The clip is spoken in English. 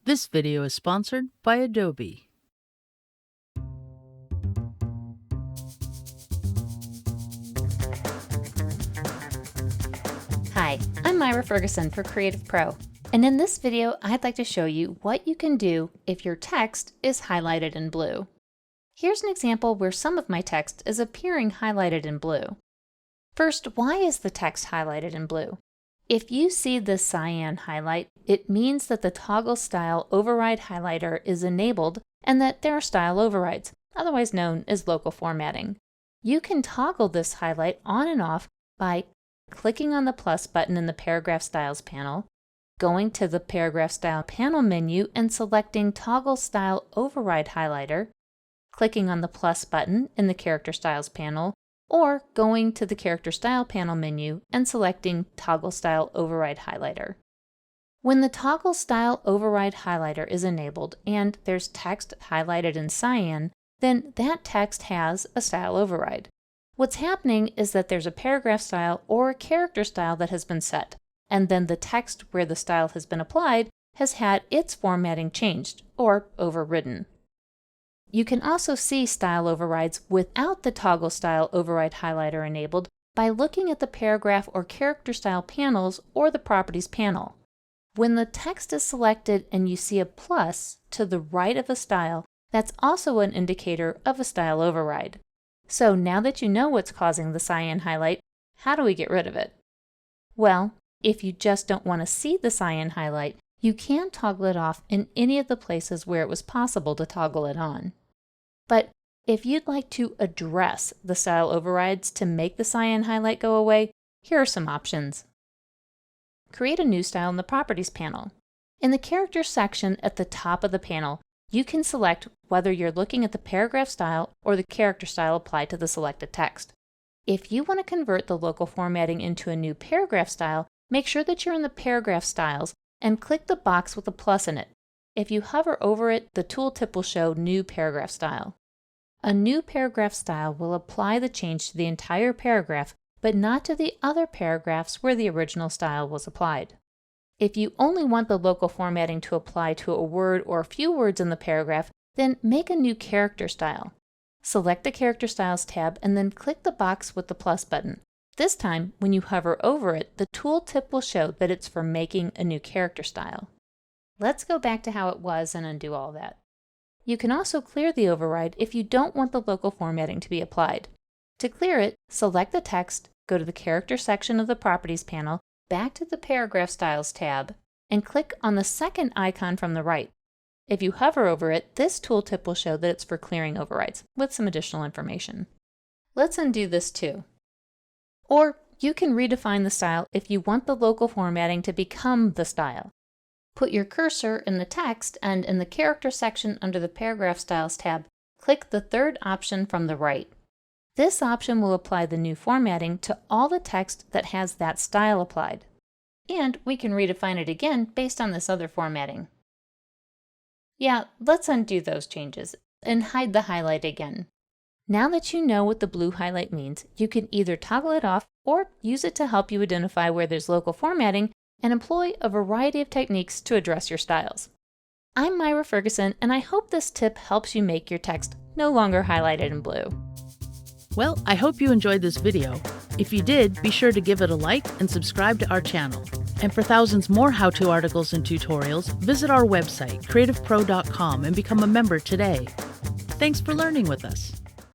This video is sponsored by Adobe. Hi, I'm Myra Ferguson for CreativePro, and in this video I'd like to show you what you can do if your text is highlighted in blue. Here's an example where some of my text is appearing highlighted in blue. First, why is the text highlighted in blue? If you see this cyan highlight, it means that the Toggle Style Override highlighter is enabled and that there are style overrides, otherwise known as local formatting. You can toggle this highlight on and off by clicking on the plus button in the Paragraph Styles panel, going to the Paragraph Style panel menu and selecting Toggle Style Override highlighter, clicking on the plus button in the Character Styles panel, or going to the Character Style panel menu and selecting Toggle Style Override highlighter. When the Toggle Style Override highlighter is enabled and there's text highlighted in cyan, then that text has a style override. What's happening is that there's a paragraph style or a character style that has been set, and then the text where the style has been applied has had its formatting changed or overridden. You can also see style overrides without the Toggle Style Override highlighter enabled by looking at the paragraph or character style panels or the properties panel. When the text is selected and you see a plus to the right of a style, that's also an indicator of a style override. So now that you know what's causing the cyan highlight, how do we get rid of it? Well, if you just don't want to see the cyan highlight, you can toggle it off in any of the places where it was possible to toggle it on. But if you'd like to address the style overrides to make the cyan highlight go away, here are some options. Create a new style in the Properties panel. In the Characters section at the top of the panel, you can select whether you're looking at the paragraph style or the character style applied to the selected text. If you want to convert the local formatting into a new paragraph style, make sure that you're in the Paragraph Styles and click the box with a plus in it. If you hover over it, the tooltip will show New Paragraph Style. A new paragraph style will apply the change to the entire paragraph, but not to the other paragraphs where the original style was applied. If you only want the local formatting to apply to a word or a few words in the paragraph, then make a new character style. Select the Character Styles tab and then click the box with the plus button. This time, when you hover over it, the tooltip will show that it's for making a new character style. Let's go back to how it was and undo all that. You can also clear the override if you don't want the local formatting to be applied. To clear it, select the text, go to the Character section of the Properties panel, back to the Paragraph Styles tab, and click on the second icon from the right. If you hover over it, this tooltip will show that it's for clearing overrides, with some additional information. Let's undo this too. Or you can redefine the style if you want the local formatting to become the style. Put your cursor in the text and in the Character section under the Paragraph Styles tab, click the third option from the right. This option will apply the new formatting to all the text that has that style applied. And we can redefine it again based on this other formatting. Yeah, let's undo those changes and hide the highlight again. Now that you know what the blue highlight means, you can either toggle it off or use it to help you identify where there's local formatting and employ a variety of techniques to address your styles. I'm Myra Ferguson, and I hope this tip helps you make your text no longer highlighted in blue. Well, I hope you enjoyed this video. If you did, be sure to give it a like and subscribe to our channel. And for thousands more how-to articles and tutorials, visit our website, creativepro.com, and become a member today. Thanks for learning with us.